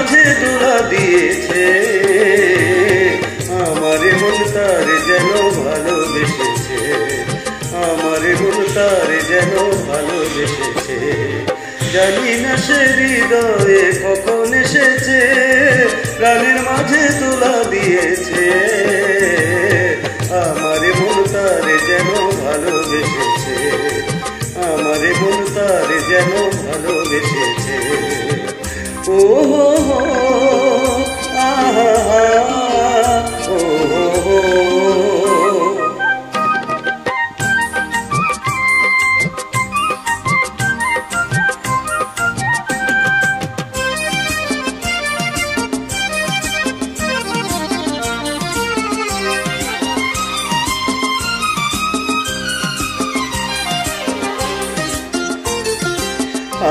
মাঝে দোলা দিয়েছে। আমার মন তার যেন ভালোবেসেছে, আমার মন তার যেন ভালোবেসেছে। জানি না সে হৃদয়ে কখন এসেছে, প্রাণের মাঝে দোলা দিয়েছে। আমার মন তার যেন ভালোবেসেছে, আমার মন তার যেন ভালোবেসেছে। ও হো হো আহা ও হো।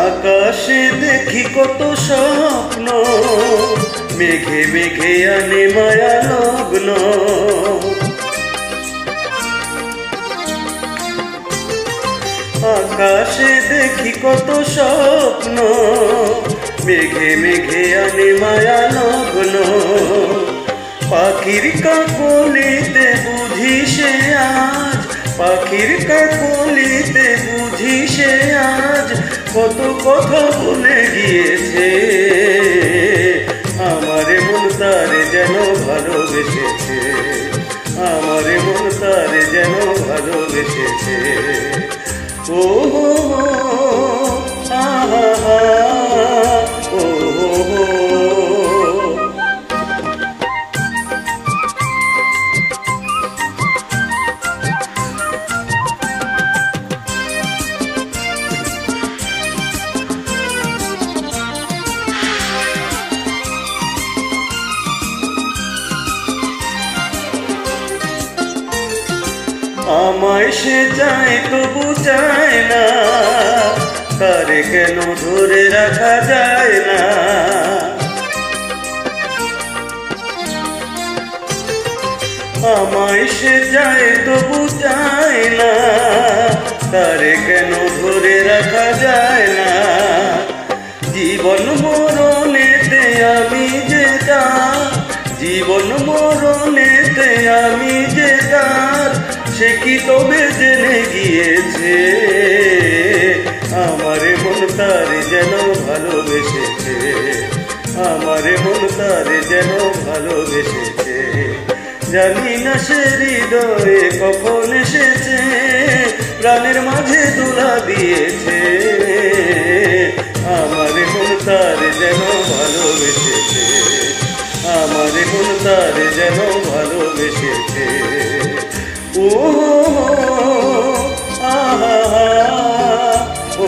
আকাশে দেখি কত স্বপ্ন, মেঘে মেঘে আনে মায়া লগ্ন। আকাশে দেখি কত স্বপ্ন, মেঘে মেঘে আনে মায়া লগ্ন। পাখির কাকলিতে বুঝি সে আজ, পাখির কাকলিতে বুঝি সে আজ কত কথা বলে গিয়েছে। আমার মন তার যেন ভালোবেসেছে, আমার মন তার যেন ভালোবেসেছে। ও হো আহা ও হো। আমায় সে চায় তবু চায় না, তারে কেন ধরে রাখা যায় না। আমায় সে চায় তবু চায় না, তারে কেন ধরে রাখা যায় না। জীবন মরণেতে আমি যে তার, জীবন মরণেতে আমি যে তার, সে কি তবে জেনে গিয়েছে। আমার মন তার যেন ভালোবেসেছে, আমার মন তার যেন ভালোবেসেছে। জানি না সে হৃদয়ে কখন এসেছে, প্রাণের মাঝে দোলা দিয়েছে। আমার মন তার যেন ভালোবেসেছে, আমার মন তার যেন ভালোবেসেছে। ও আহা ও